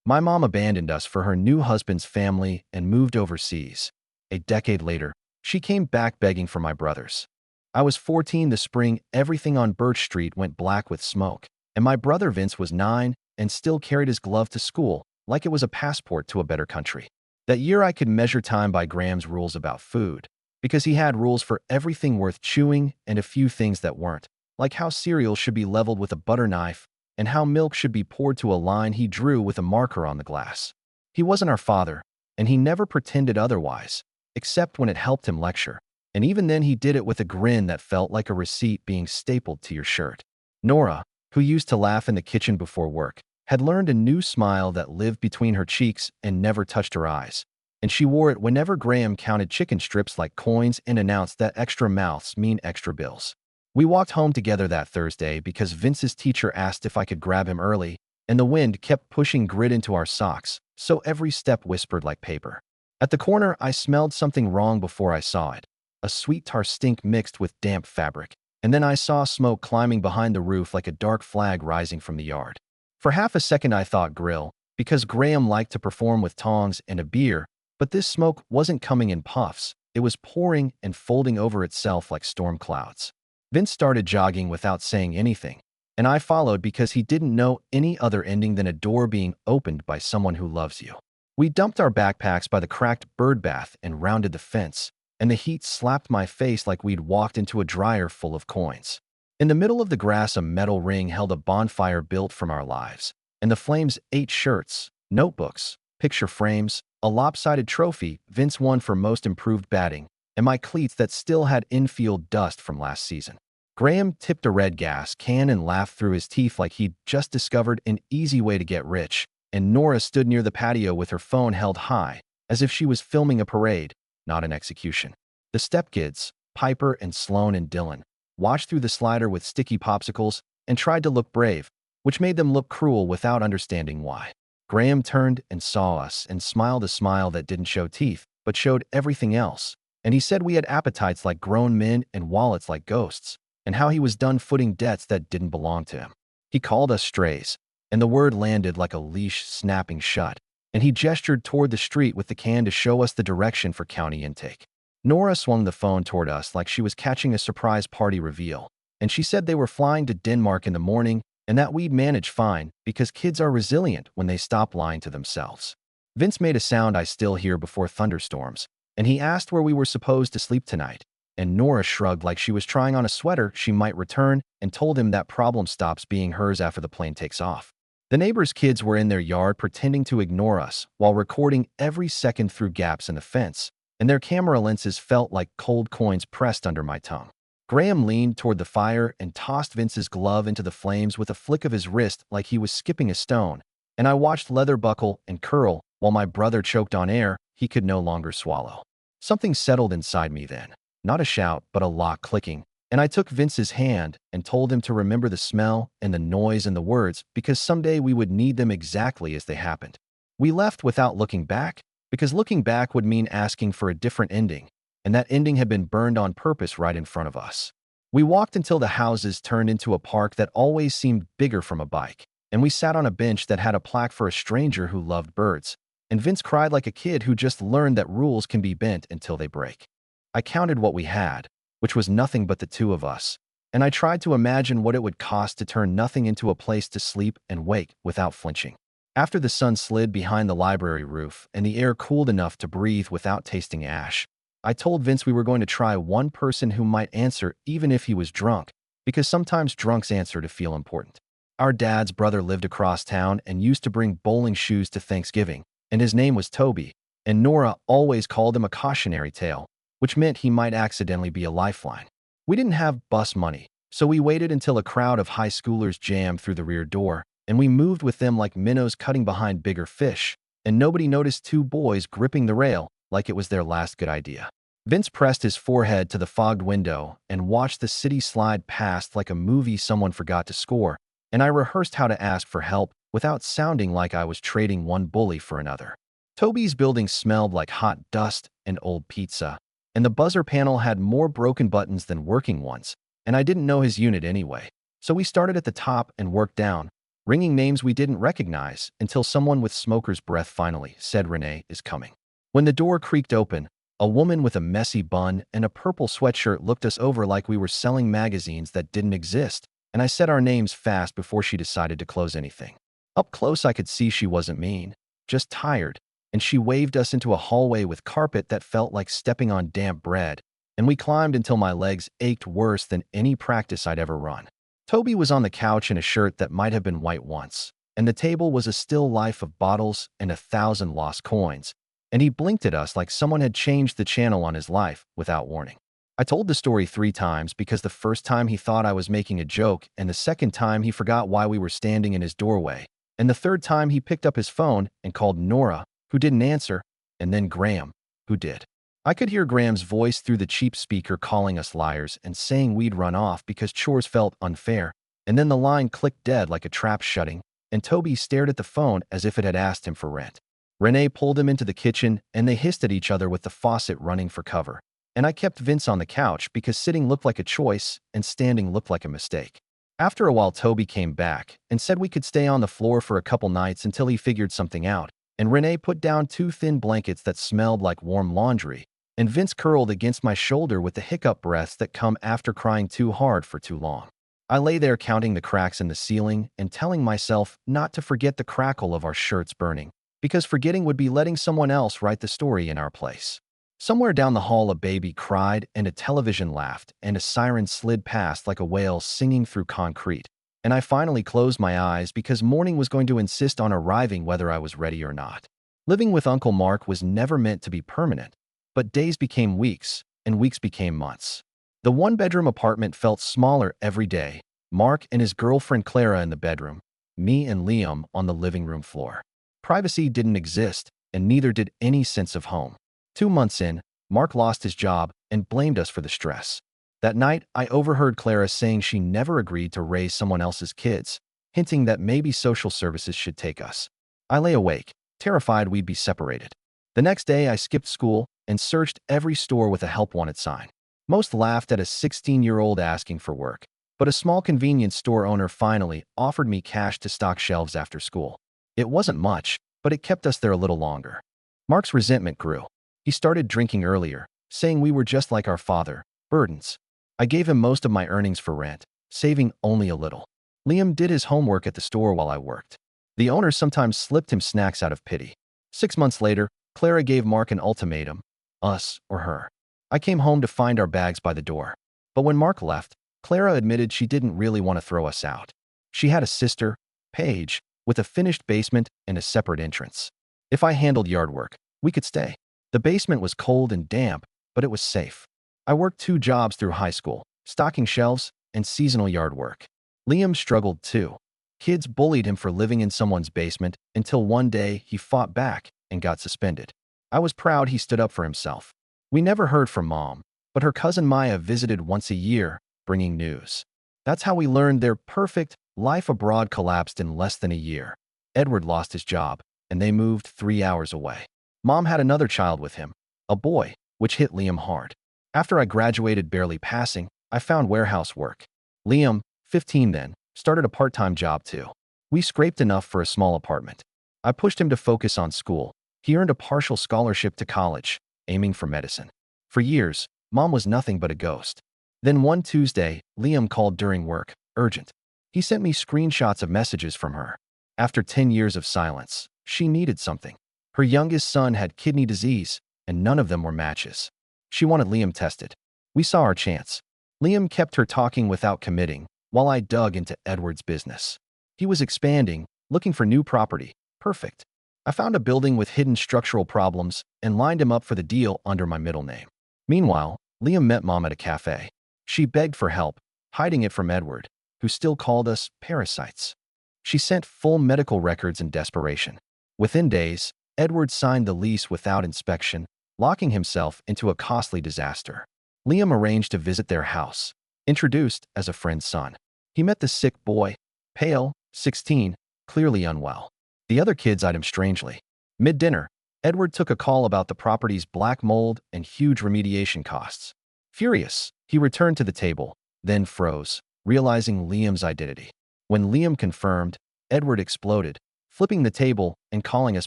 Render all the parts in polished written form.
My mom abandoned us for her new husband's family and moved overseas. A decade later, she came back begging for my brothers. I was 14 the spring everything on Birch Street went black with smoke, and my brother Vince was 9 and still carried his glove to school like it was a passport to a better country. That year I could measure time by Graham's rules about food, because he had rules for everything worth chewing and a few things that weren't, like how cereal should be leveled with a butter knife and how milk should be poured to a line he drew with a marker on the glass. He wasn't our father, and he never pretended otherwise, except when it helped him lecture. And even then he did it with a grin that felt like a receipt being stapled to your shirt. Nora, who used to laugh in the kitchen before work, had learned a new smile that lived between her cheeks and never touched her eyes. And she wore it whenever Graham counted chicken strips like coins and announced that extra mouths mean extra bills. We walked home together that Thursday because Vince's teacher asked if I could grab him early, and the wind kept pushing grit into our socks, so every step whispered like paper. At the corner, I smelled something wrong before I saw it, a sweet tar stink mixed with damp fabric, and then I saw smoke climbing behind the roof like a dark flag rising from the yard. For half a second I thought grill, because Graham liked to perform with tongs and a beer, but this smoke wasn't coming in puffs, it was pouring and folding over itself like storm clouds. Vince started jogging without saying anything, and I followed because he didn't know any other ending than a door being opened by someone who loves you. We dumped our backpacks by the cracked bird bath and rounded the fence, and the heat slapped my face like we'd walked into a dryer full of coins. In the middle of the grass, a metal ring held a bonfire built from our lives, and the flames ate shirts, notebooks, picture frames, a lopsided trophy Vince won for most improved batting, and my cleats that still had infield dust from last season. Graham tipped a red gas can and laughed through his teeth like he'd just discovered an easy way to get rich, and Nora stood near the patio with her phone held high, as if she was filming a parade, not an execution. The stepkids, Piper and Sloan and Dylan, watched through the slider with sticky popsicles and tried to look brave, which made them look cruel without understanding why. Graham turned and saw us and smiled a smile that didn't show teeth, but showed everything else. And he said we had appetites like grown men and wallets like ghosts, and how he was done footing debts that didn't belong to him. He called us strays, and the word landed like a leash snapping shut, and he gestured toward the street with the can to show us the direction for county intake. Nora swung the phone toward us like she was catching a surprise party reveal, and she said they were flying to Denmark in the morning and that we'd manage fine because kids are resilient when they stop lying to themselves. Vince made a sound I still hear before thunderstorms, and he asked where we were supposed to sleep tonight, and Nora shrugged like she was trying on a sweater she might return and told him that problem stops being hers after the plane takes off. The neighbors' kids were in their yard pretending to ignore us while recording every second through gaps in the fence, and their camera lenses felt like cold coins pressed under my tongue. Graham leaned toward the fire and tossed Vince's glove into the flames with a flick of his wrist like he was skipping a stone, and I watched leather buckle and curl while my brother choked on air he could no longer swallow. Something settled inside me then, not a shout but a lock clicking, and I took Vince's hand and told him to remember the smell and the noise and the words because someday we would need them exactly as they happened. We left without looking back, because looking back would mean asking for a different ending, and that ending had been burned on purpose right in front of us. We walked until the houses turned into a park that always seemed bigger from a bike, and we sat on a bench that had a plaque for a stranger who loved birds, and Vince cried like a kid who just learned that rules can be bent until they break. I counted what we had, which was nothing but the two of us, and I tried to imagine what it would cost to turn nothing into a place to sleep and wake without flinching. After the sun slid behind the library roof and the air cooled enough to breathe without tasting ash, I told Vince we were going to try one person who might answer even if he was drunk, because sometimes drunks answer to feel important. Our dad's brother lived across town and used to bring bowling shoes to Thanksgiving, and his name was Toby, and Nora always called him a cautionary tale, which meant he might accidentally be a lifeline. We didn't have bus money, so we waited until a crowd of high schoolers jammed through the rear door, and we moved with them like minnows cutting behind bigger fish, and nobody noticed two boys gripping the rail like it was their last good idea. Vince pressed his forehead to the fogged window and watched the city slide past like a movie someone forgot to score, and I rehearsed how to ask for help without sounding like I was trading one bully for another. Toby's building smelled like hot dust and old pizza, and the buzzer panel had more broken buttons than working ones, and I didn't know his unit anyway. So we started at the top and worked down, ringing names we didn't recognize until someone with smoker's breath finally said Renee is coming. When the door creaked open, a woman with a messy bun and a purple sweatshirt looked us over like we were selling magazines that didn't exist, and I said our names fast before she decided to close anything. Up close, I could see she wasn't mean, just tired, and she waved us into a hallway with carpet that felt like stepping on damp bread, and we climbed until my legs ached worse than any practice I'd ever run. Toby was on the couch in a shirt that might have been white once, and the table was a still life of bottles and 1,000 lost coins, and he blinked at us like someone had changed the channel on his life without warning. I told the story 3 times because the first time he thought I was making a joke, and the second time he forgot why we were standing in his doorway, and the third time he picked up his phone and called Nora, who didn't answer, and then Graham, who did. I could hear Graham's voice through the cheap speaker calling us liars and saying we'd run off because chores felt unfair, and then the line clicked dead like a trap shutting, and Toby stared at the phone as if it had asked him for rent. Renee pulled him into the kitchen, and they hissed at each other with the faucet running for cover, and I kept Vince on the couch because sitting looked like a choice and standing looked like a mistake. After a while, Toby came back and said we could stay on the floor for a couple nights until he figured something out, and Renee put down 2 thin blankets that smelled like warm laundry, and Vince curled against my shoulder with the hiccup breaths that come after crying too hard for too long. I lay there counting the cracks in the ceiling and telling myself not to forget the crackle of our shirts burning, because forgetting would be letting someone else write the story in our place. Somewhere down the hall, a baby cried and a television laughed and a siren slid past like a whale singing through concrete, and I finally closed my eyes because morning was going to insist on arriving whether I was ready or not. Living with Uncle Mark was never meant to be permanent, but days became weeks and weeks became months. The 1-bedroom apartment felt smaller every day, Mark and his girlfriend Clara in the bedroom, me and Liam on the living room floor. Privacy didn't exist, and neither did any sense of home. 2 months in, Mark lost his job and blamed us for the stress. That night, I overheard Clara saying she never agreed to raise someone else's kids, hinting that maybe social services should take us. I lay awake, terrified we'd be separated. The next day, I skipped school and searched every store with a help wanted sign. Most laughed at a 16-year-old asking for work, but a small convenience store owner finally offered me cash to stock shelves after school. It wasn't much, but it kept us there a little longer. Mark's resentment grew. He started drinking earlier, saying we were just like our father, burdens. I gave him most of my earnings for rent, saving only a little. Liam did his homework at the store while I worked. The owner sometimes slipped him snacks out of pity. 6 months later, Clara gave Mark an ultimatum, us or her. I came home to find our bags by the door. But when Mark left, Clara admitted she didn't really want to throw us out. She had a sister, Paige, with a finished basement and a separate entrance. If I handled yard work, we could stay. The basement was cold and damp, but it was safe. I worked 2 jobs through high school, stocking shelves and seasonal yard work. Liam struggled too. Kids bullied him for living in someone's basement until one day he fought back and got suspended. I was proud he stood up for himself. We never heard from Mom, but her cousin Maya visited once a year, bringing news. That's how we learned their perfect life abroad collapsed in less than a year. Edward lost his job, and they moved 3 hours away. Mom had another child with him, a boy, which hit Liam hard. After I graduated barely passing, I found warehouse work. Liam, 15 then, started a part-time job too. We scraped enough for a small apartment. I pushed him to focus on school. He earned a partial scholarship to college, aiming for medicine. For years, Mom was nothing but a ghost. Then one Tuesday, Liam called during work, urgent. He sent me screenshots of messages from her. After 10 years of silence, she needed something. Her youngest son had kidney disease, and none of them were matches. She wanted Liam tested. We saw our chance. Liam kept her talking without committing, while I dug into Edward's business. He was expanding, looking for new property. Perfect. I found a building with hidden structural problems and lined him up for the deal under my middle name. Meanwhile, Liam met Mom at a cafe. She begged for help, hiding it from Edward, who still called us parasites. She sent full medical records in desperation. Within days, Edward signed the lease without inspection, locking himself into a costly disaster. Liam arranged to visit their house, introduced as a friend's son. He met the sick boy, pale, 16, clearly unwell. The other kids eyed him strangely. Mid-dinner, Edward took a call about the property's black mold and huge remediation costs. Furious, he returned to the table, then froze, realizing Liam's identity. When Liam confirmed, Edward exploded, flipping the table and calling us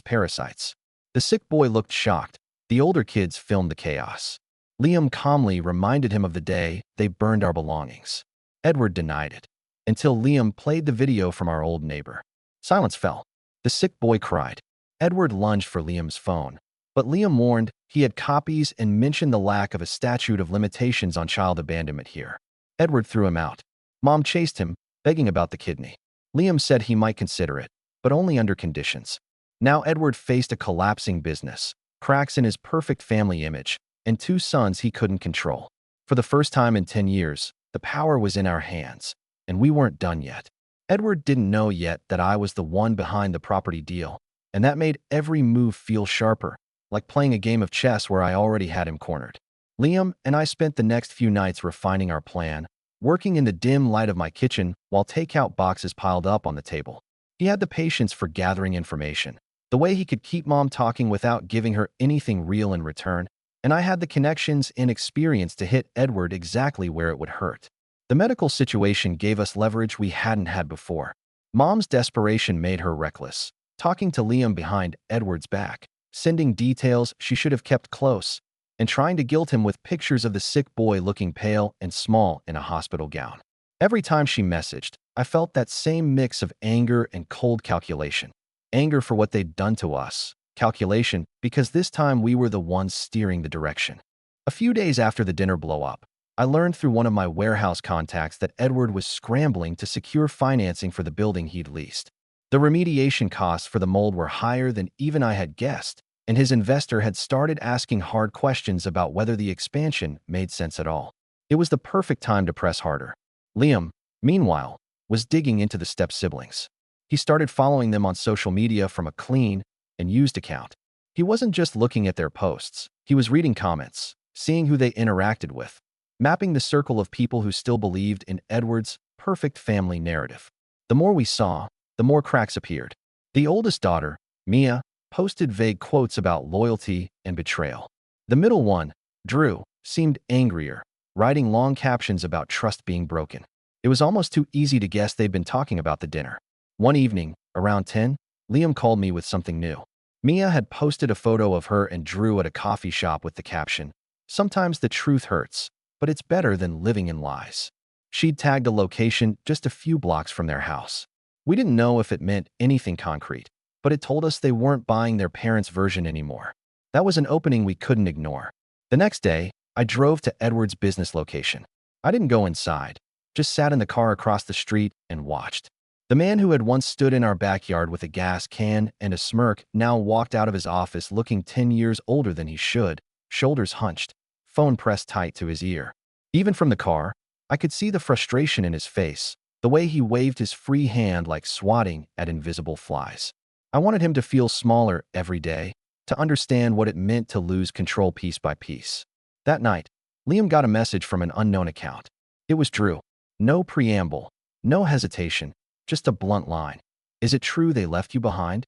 parasites. The sick boy looked shocked. The older kids filmed the chaos. Liam calmly reminded him of the day they burned our belongings. Edward denied it, until Liam played the video from our old neighbor. Silence fell. The sick boy cried. Edward lunged for Liam's phone, but Liam warned he had copies and mentioned the lack of a statute of limitations on child abandonment here. Edward threw him out. Mom chased him, begging about the kidney. Liam said he might consider it, but only under conditions. Now Edward faced a collapsing business, cracks in his perfect family image, and 2 sons he couldn't control. For the first time in 10 years, the power was in our hands, and we weren't done yet. Edward didn't know yet that I was the one behind the property deal, and that made every move feel sharper, like playing a game of chess where I already had him cornered. Liam and I spent the next few nights refining our plan, working in the dim light of my kitchen while takeout boxes piled up on the table. He had the patience for gathering information, the way he could keep Mom talking without giving her anything real in return, and I had the connections and experience to hit Edward exactly where it would hurt. The medical situation gave us leverage we hadn't had before. Mom's desperation made her reckless, talking to Liam behind Edward's back, sending details she should have kept close, and trying to guilt him with pictures of the sick boy looking pale and small in a hospital gown. Every time she messaged, I felt that same mix of anger and cold calculation. Anger for what they'd done to us, calculation because this time we were the ones steering the direction. A few days after the dinner blow-up, I learned through one of my warehouse contacts that Edward was scrambling to secure financing for the building he'd leased. The remediation costs for the mold were higher than even I had guessed, and his investor had started asking hard questions about whether the expansion made sense at all. It was the perfect time to press harder. Liam, meanwhile, was digging into the step-siblings. He started following them on social media from a clean and used account. He wasn't just looking at their posts. He was reading comments, seeing who they interacted with, mapping the circle of people who still believed in Edward's perfect family narrative. The more we saw, the more cracks appeared. The oldest daughter, Mia, posted vague quotes about loyalty and betrayal. The middle one, Drew, seemed angrier, writing long captions about trust being broken. It was almost too easy to guess they'd been talking about the dinner. One evening, around 10, Liam called me with something new. Mia had posted a photo of her and Drew at a coffee shop with the caption, "Sometimes the truth hurts, but it's better than living in lies." She'd tagged a location just a few blocks from their house. We didn't know if it meant anything concrete, but it told us they weren't buying their parents' version anymore. That was an opening we couldn't ignore. The next day, I drove to Edward's business location. I didn't go inside, just sat in the car across the street and watched. The man who had once stood in our backyard with a gas can and a smirk now walked out of his office looking 10 years older than he should, shoulders hunched, phone pressed tight to his ear. Even from the car, I could see the frustration in his face, the way he waved his free hand like swatting at invisible flies. I wanted him to feel smaller every day, to understand what it meant to lose control piece by piece. That night, Liam got a message from an unknown account. It was Drew. No preamble, no hesitation, just a blunt line. "Is it true they left you behind?"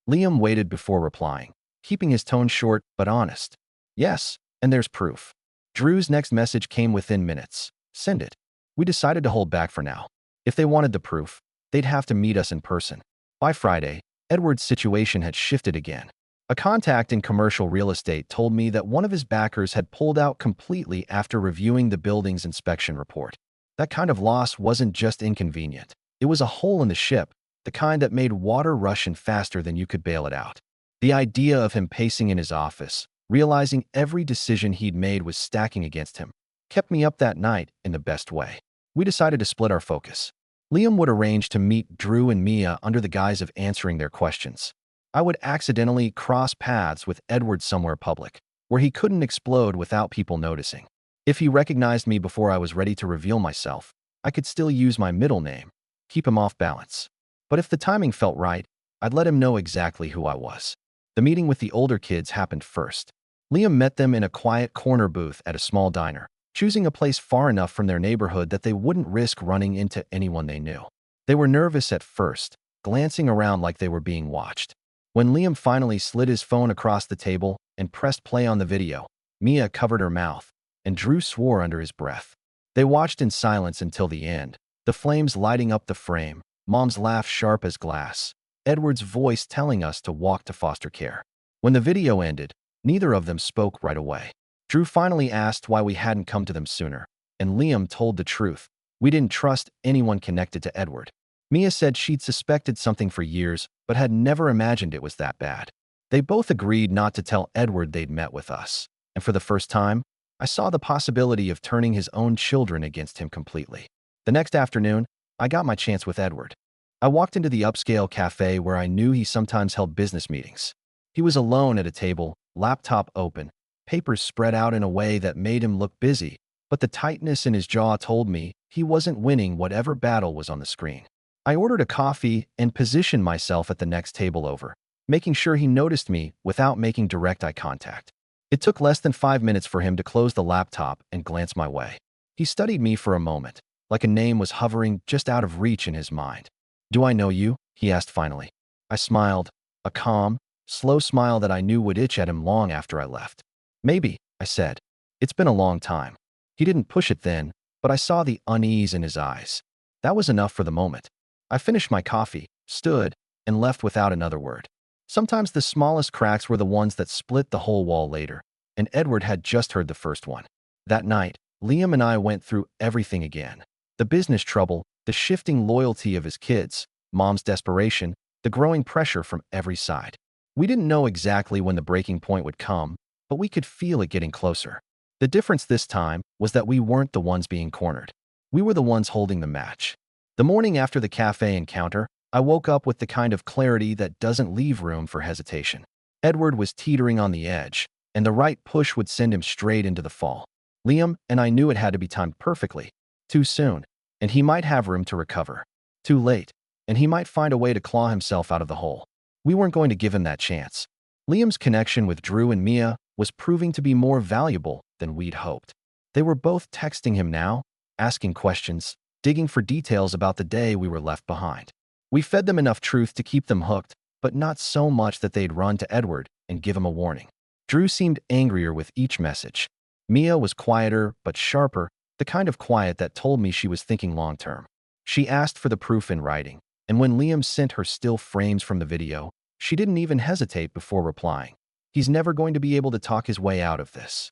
Liam waited before replying, keeping his tone short but honest. "Yes, and there's proof." Drew's next message came within minutes. "Send it." We decided to hold back for now. If they wanted the proof, they'd have to meet us in person. By Friday, Edward's situation had shifted again. A contact in commercial real estate told me that one of his backers had pulled out completely after reviewing the building's inspection report. That kind of loss wasn't just inconvenient. It was a hole in the ship, the kind that made water rush in faster than you could bail it out. The idea of him pacing in his office, realizing every decision he'd made was stacking against him, kept me up that night in the best way. We decided to split our focus. Liam would arrange to meet Drew and Mia under the guise of answering their questions. I would accidentally cross paths with Edward somewhere public, where he couldn't explode without people noticing. If he recognized me before I was ready to reveal myself, I could still use my middle name, keep him off balance. But if the timing felt right, I'd let him know exactly who I was. The meeting with the older kids happened first. Liam met them in a quiet corner booth at a small diner, choosing a place far enough from their neighborhood that they wouldn't risk running into anyone they knew. They were nervous at first, glancing around like they were being watched. When Liam finally slid his phone across the table and pressed play on the video, Mia covered her mouth, and Drew swore under his breath. They watched in silence until the end, the flames lighting up the frame, Mom's laugh sharp as glass. Edward's voice telling us to walk to foster care. When the video ended, neither of them spoke right away. Drew finally asked why we hadn't come to them sooner, and Liam told the truth. We didn't trust anyone connected to Edward. Mia said she'd suspected something for years, but had never imagined it was that bad. They both agreed not to tell Edward they'd met with us, and for the first time, I saw the possibility of turning his own children against him completely. The next afternoon, I got my chance with Edward. I walked into the upscale cafe where I knew he sometimes held business meetings. He was alone at a table, laptop open, papers spread out in a way that made him look busy, but the tightness in his jaw told me he wasn't winning whatever battle was on the screen. I ordered a coffee and positioned myself at the next table over, making sure he noticed me without making direct eye contact. It took less than 5 minutes for him to close the laptop and glance my way. He studied me for a moment, like a name was hovering just out of reach in his mind. "Do I know you?" he asked finally. I smiled, a calm, slow smile that I knew would itch at him long after I left. "Maybe," I said. "It's been a long time." He didn't push it then, but I saw the unease in his eyes. That was enough for the moment. I finished my coffee, stood, and left without another word. Sometimes the smallest cracks were the ones that split the whole wall later, and Edward had just heard the first one. That night, Liam and I went through everything again. The business trouble, the shifting loyalty of his kids, Mom's desperation, the growing pressure from every side. We didn't know exactly when the breaking point would come, but we could feel it getting closer. The difference this time was that we weren't the ones being cornered. We were the ones holding the match. The morning after the cafe encounter, I woke up with the kind of clarity that doesn't leave room for hesitation. Edward was teetering on the edge, and the right push would send him straight into the fall. Liam and I knew it had to be timed perfectly. Too soon, and he might have room to recover. Too late, and he might find a way to claw himself out of the hole. We weren't going to give him that chance. Liam's connection with Drew and Mia was proving to be more valuable than we'd hoped. They were both texting him now, asking questions, digging for details about the day we were left behind. We fed them enough truth to keep them hooked, but not so much that they'd run to Edward and give him a warning. Drew seemed angrier with each message. Mia was quieter but sharper, the kind of quiet that told me she was thinking long-term. She asked for the proof in writing, and when Liam sent her still frames from the video, she didn't even hesitate before replying. He's never going to be able to talk his way out of this.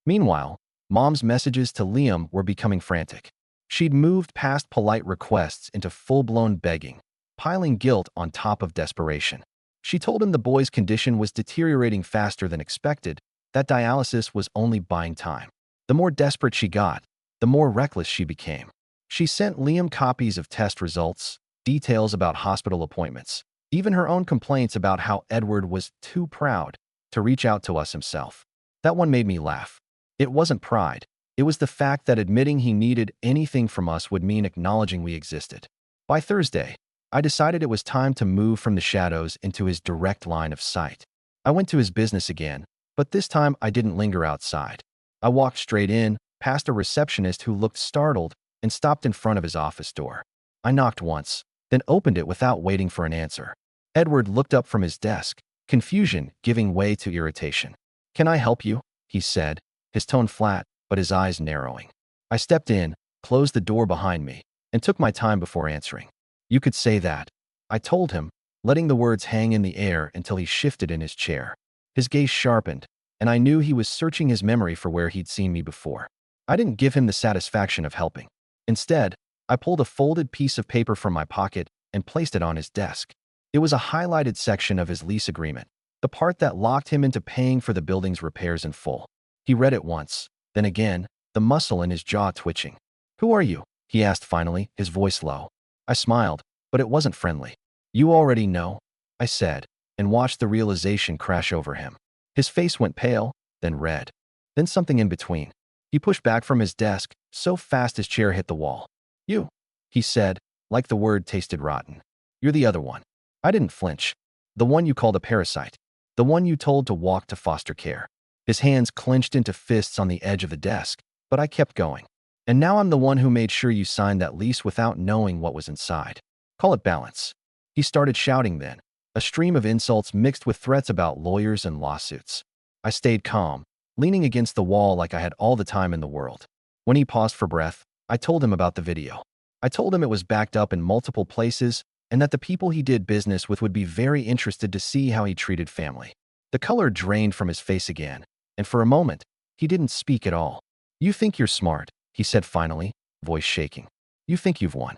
Meanwhile, Mom's messages to Liam were becoming frantic. She'd moved past polite requests into full-blown begging, piling guilt on top of desperation. She told him the boy's condition was deteriorating faster than expected, that dialysis was only buying time. The more desperate she got, the more reckless she became. She sent Liam copies of test results, details about hospital appointments, even her own complaints about how Edward was too proud to reach out to us himself. That one made me laugh. It wasn't pride. It was the fact that admitting he needed anything from us would mean acknowledging we existed. By Thursday, I decided it was time to move from the shadows into his direct line of sight. I went to his business again, but this time I didn't linger outside. I walked straight in, past a receptionist who looked startled, and stopped in front of his office door. I knocked once, then opened it without waiting for an answer. Edward looked up from his desk, confusion giving way to irritation. "Can I help you?" he said, his tone flat, but his eyes narrowing. I stepped in, closed the door behind me, and took my time before answering. "You could say that," I told him, letting the words hang in the air until he shifted in his chair. His gaze sharpened, and I knew he was searching his memory for where he'd seen me before. I didn't give him the satisfaction of helping. Instead, I pulled a folded piece of paper from my pocket and placed it on his desk. It was a highlighted section of his lease agreement, the part that locked him into paying for the building's repairs in full. He read it once, then again, the muscle in his jaw twitching. "Who are you?" he asked finally, his voice low. I smiled, but it wasn't friendly. "You already know," I said, and watched the realization crash over him. His face went pale, then red, then something in between. He pushed back from his desk, so fast his chair hit the wall. "You," he said, like the word tasted rotten. "You're the other one." I didn't flinch. "The one you called a parasite. The one you told to walk to foster care." His hands clenched into fists on the edge of the desk, but I kept going. "And now I'm the one who made sure you signed that lease without knowing what was inside. Call it balance." He started shouting then, a stream of insults mixed with threats about lawyers and lawsuits. I stayed calm, leaning against the wall like I had all the time in the world. When he paused for breath, I told him about the video. I told him it was backed up in multiple places and that the people he did business with would be very interested to see how he treated family. The color drained from his face again, and for a moment, he didn't speak at all. "You think you're smart," he said finally, voice shaking. "You think you've won."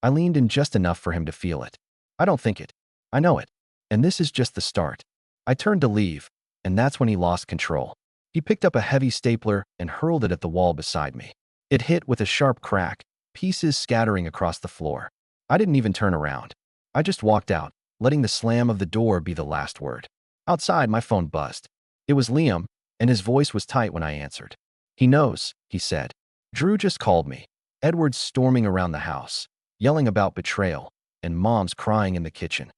I leaned in just enough for him to feel it. "I don't think it. I know it. And this is just the start." I turned to leave, and that's when he lost control. He picked up a heavy stapler and hurled it at the wall beside me. It hit with a sharp crack, pieces scattering across the floor. I didn't even turn around. I just walked out, letting the slam of the door be the last word. Outside, my phone buzzed. It was Liam, and his voice was tight when I answered. "He knows," he said. "Drew just called me." Edward's storming around the house, yelling about betrayal, and Mom's crying in the kitchen.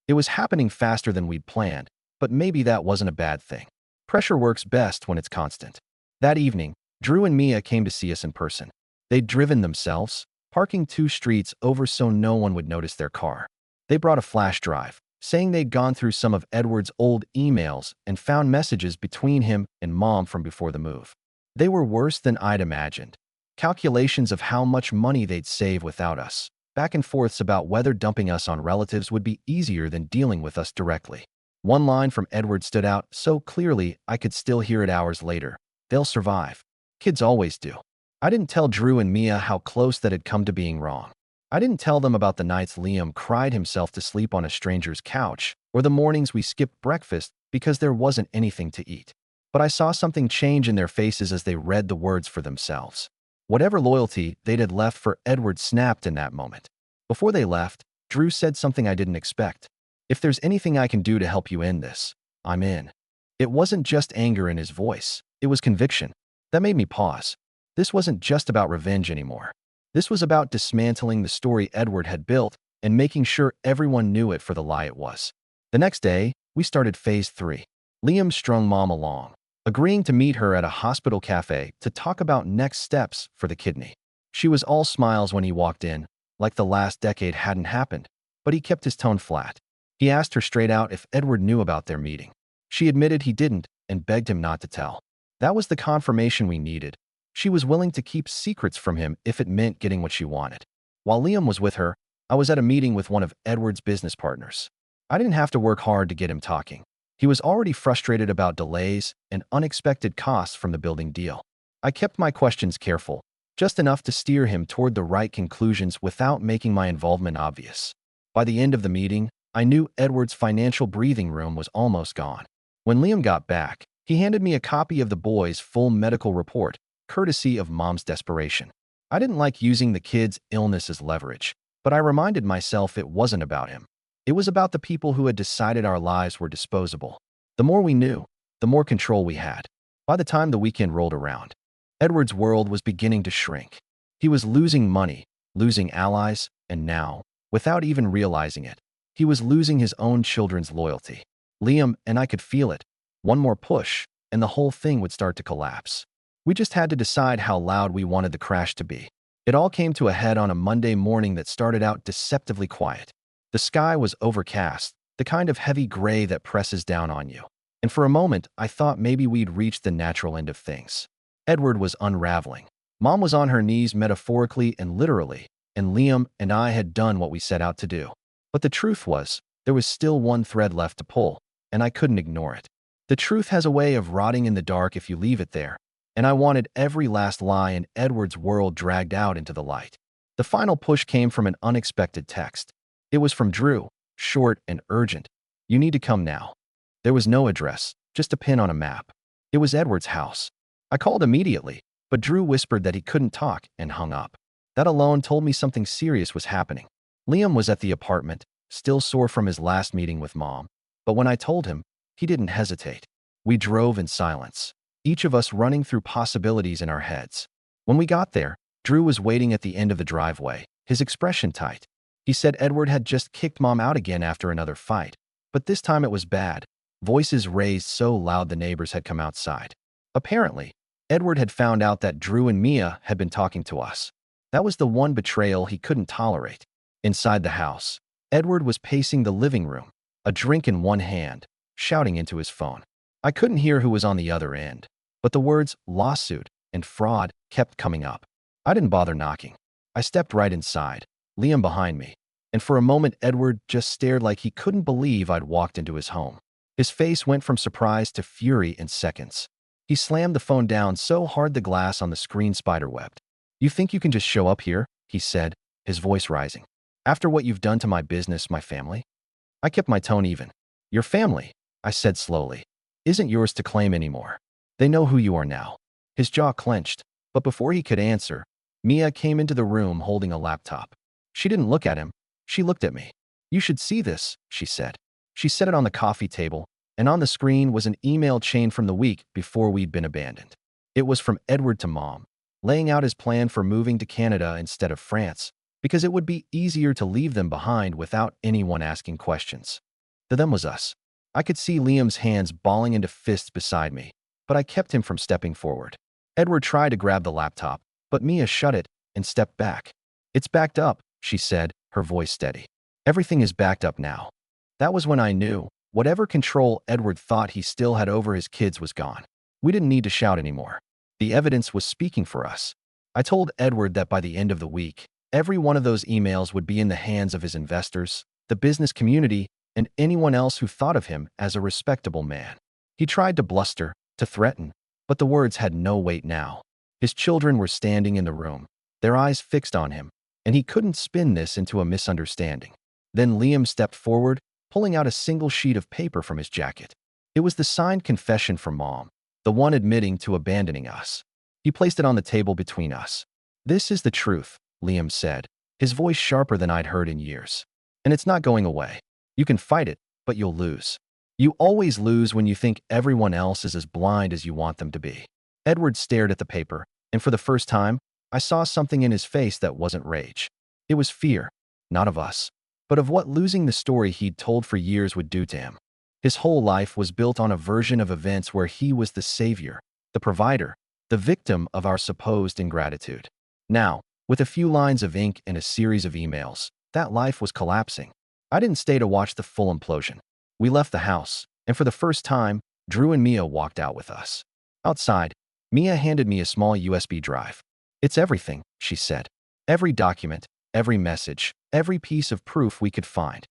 It was happening faster than we'd planned, but maybe that wasn't a bad thing. Pressure works best when it's constant. That evening, Drew and Mia came to see us in person. They'd driven themselves, parking 2 streets over so no one would notice their car. They brought a flash drive, saying they'd gone through some of Edward's old emails and found messages between him and Mom from before the move. They were worse than I'd imagined. Calculations of how much money they'd save without us. Back and forths about whether dumping us on relatives would be easier than dealing with us directly. One line from Edward stood out so clearly I could still hear it hours later. "They'll survive. Kids always do." I didn't tell Drew and Mia how close that had come to being wrong. I didn't tell them about the nights Liam cried himself to sleep on a stranger's couch, or the mornings we skipped breakfast because there wasn't anything to eat. But I saw something change in their faces as they read the words for themselves. Whatever loyalty they'd had left for Edward snapped in that moment. Before they left, Drew said something I didn't expect. "If there's anything I can do to help you end this, I'm in." It wasn't just anger in his voice, it was conviction. That made me pause. This wasn't just about revenge anymore. This was about dismantling the story Edward had built and making sure everyone knew it for the lie it was. The next day, we started phase 3. Liam strung Mom along, agreeing to meet her at a hospital cafe to talk about next steps for the kidney. She was all smiles when he walked in, like the last decade hadn't happened, but he kept his tone flat. He asked her straight out if Edward knew about their meeting. She admitted he didn't and begged him not to tell. That was the confirmation we needed. She was willing to keep secrets from him if it meant getting what she wanted. While Liam was with her, I was at a meeting with one of Edward's business partners. I didn't have to work hard to get him talking. He was already frustrated about delays and unexpected costs from the building deal. I kept my questions careful, just enough to steer him toward the right conclusions without making my involvement obvious. By the end of the meeting, I knew Edward's financial breathing room was almost gone. When Liam got back, he handed me a copy of the boy's full medical report, courtesy of Mom's desperation. I didn't like using the kid's illness as leverage, but I reminded myself it wasn't about him. It was about the people who had decided our lives were disposable. The more we knew, the more control we had. By the time the weekend rolled around, Edward's world was beginning to shrink. He was losing money, losing allies, and now, without even realizing it, he was losing his own children's loyalty. Liam and I could feel it. One more push, and the whole thing would start to collapse. We just had to decide how loud we wanted the crash to be. It all came to a head on a Monday morning that started out deceptively quiet. The sky was overcast, the kind of heavy gray that presses down on you. And for a moment, I thought maybe we'd reached the natural end of things. Edward was unraveling. Mom was on her knees metaphorically and literally, and Liam and I had done what we set out to do. But the truth was, there was still one thread left to pull, and I couldn't ignore it. The truth has a way of rotting in the dark if you leave it there, and I wanted every last lie in Edward's world dragged out into the light. The final push came from an unexpected text. It was from Drew, short and urgent. "You need to come now." There was no address, just a pin on a map. It was Edward's house. I called immediately, but Drew whispered that he couldn't talk and hung up. That alone told me something serious was happening. Liam was at the apartment, still sore from his last meeting with Mom, but when I told him, he didn't hesitate. We drove in silence, each of us running through possibilities in our heads. When we got there, Drew was waiting at the end of the driveway, his expression tight. He said Edward had just kicked Mom out again after another fight, but this time it was bad, voices raised so loud the neighbors had come outside. Apparently, Edward had found out that Drew and Mia had been talking to us. That was the one betrayal he couldn't tolerate. Inside the house, Edward was pacing the living room, a drink in one hand, shouting into his phone. I couldn't hear who was on the other end, but the words lawsuit and fraud kept coming up. I didn't bother knocking. I stepped right inside, Liam behind me, and for a moment Edward just stared like he couldn't believe I'd walked into his home. His face went from surprise to fury in seconds. He slammed the phone down so hard the glass on the screen spiderwebbed. "You think you can just show up here?" he said, his voice rising. "After what you've done to my business, my family?" I kept my tone even. "Your family," I said slowly, "isn't yours to claim anymore. They know who you are now." His jaw clenched, but before he could answer, Mia came into the room holding a laptop. She didn't look at him. She looked at me. "You should see this," she said. She set it on the coffee table, and on the screen was an email chain from the week before we'd been abandoned. It was from Edward to Mom, laying out his plan for moving to Canada instead of France, because it would be easier to leave them behind without anyone asking questions. The them was us. I could see Liam's hands balling into fists beside me, but I kept him from stepping forward. Edward tried to grab the laptop, but Mia shut it and stepped back. "It's backed up," she said, her voice steady. "Everything is backed up now." That was when I knew whatever control Edward thought he still had over his kids was gone. We didn't need to shout anymore. The evidence was speaking for us. I told Edward that by the end of the week, every one of those emails would be in the hands of his investors, the business community, and anyone else who thought of him as a respectable man. He tried to bluster, to threaten, but the words had no weight now. His children were standing in the room, their eyes fixed on him, and he couldn't spin this into a misunderstanding. Then Liam stepped forward, pulling out a single sheet of paper from his jacket. It was the signed confession from Mom, the one admitting to abandoning us. He placed it on the table between us. "This is the truth," Liam said, his voice sharper than I'd heard in years. "And it's not going away. You can fight it, but you'll lose. You always lose when you think everyone else is as blind as you want them to be." Edward stared at the paper, and for the first time, I saw something in his face that wasn't rage. It was fear, not of us, but of what losing the story he'd told for years would do to him. His whole life was built on a version of events where he was the savior, the provider, the victim of our supposed ingratitude. Now, with a few lines of ink and a series of emails, that life was collapsing. I didn't stay to watch the full implosion. We left the house, and for the first time, Drew and Mia walked out with us. Outside, Mia handed me a small USB drive. "It's everything," she said. "Every document, every message, every piece of proof we could find."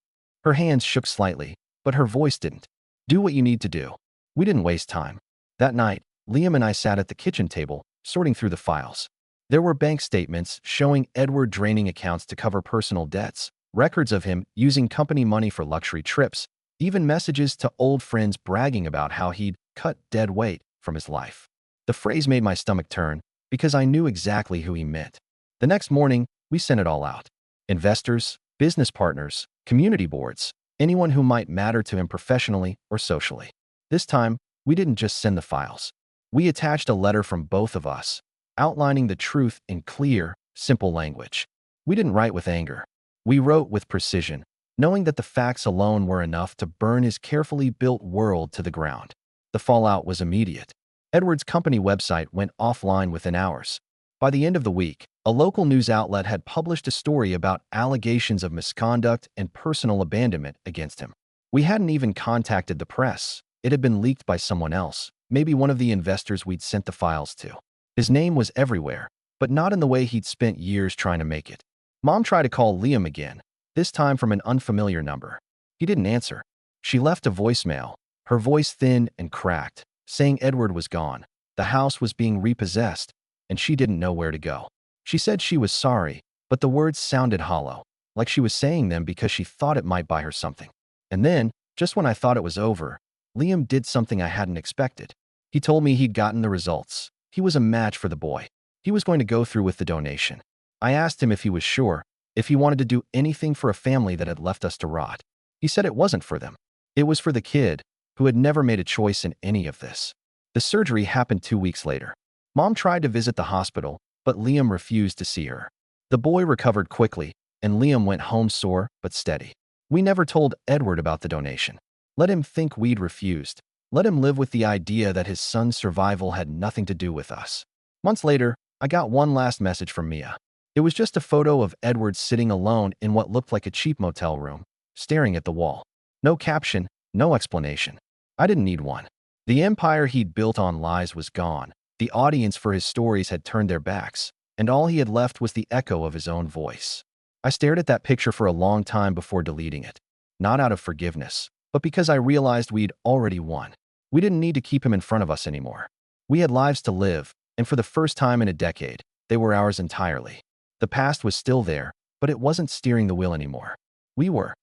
Her hands shook slightly, but her voice didn't. "Do what you need to do." We didn't waste time. That night, Liam and I sat at the kitchen table, sorting through the files. There were bank statements showing Edward draining accounts to cover personal debts, records of him using company money for luxury trips, even messages to old friends bragging about how he'd cut dead weight from his life. The phrase made my stomach turn because I knew exactly who he meant. The next morning, we sent it all out. Investors, business partners, community boards, anyone who might matter to him professionally or socially. This time, we didn't just send the files. We attached a letter from both of us, outlining the truth in clear, simple language. We didn't write with anger. We wrote with precision, knowing that the facts alone were enough to burn his carefully built world to the ground. The fallout was immediate. Edward's company website went offline within hours. By the end of the week, a local news outlet had published a story about allegations of misconduct and personal abandonment against him. We hadn't even contacted the press. It had been leaked by someone else, maybe one of the investors we'd sent the files to. His name was everywhere, but not in the way he'd spent years trying to make it. Mom tried to call Liam again, this time from an unfamiliar number. He didn't answer. She left a voicemail, her voice thin and cracked, saying Edward was gone, the house was being repossessed, and she didn't know where to go. She said she was sorry, but the words sounded hollow, like she was saying them because she thought it might buy her something. And then, just when I thought it was over, Liam did something I hadn't expected. He told me he'd gotten the results. He was a match for the boy. He was going to go through with the donation. I asked him if he was sure, if he wanted to do anything for a family that had left us to rot. He said it wasn't for them. It was for the kid, who had never made a choice in any of this. The surgery happened 2 weeks later. Mom tried to visit the hospital, but Liam refused to see her. The boy recovered quickly, and Liam went home sore but steady. We never told Edward about the donation. Let him think we'd refused. Let him live with the idea that his son's survival had nothing to do with us. Months later, I got one last message from Mia. It was just a photo of Edward sitting alone in what looked like a cheap motel room, staring at the wall. No caption, no explanation. I didn't need one. The empire he'd built on lies was gone. The audience for his stories had turned their backs. and all he had left was the echo of his own voice. I stared at that picture for a long time before deleting it, not out of forgiveness, but because I realized we'd already won. We didn't need to keep him in front of us anymore. We had lives to live, and for the first time in a decade, they were ours entirely. The past was still there, but it wasn't steering the wheel anymore. We were.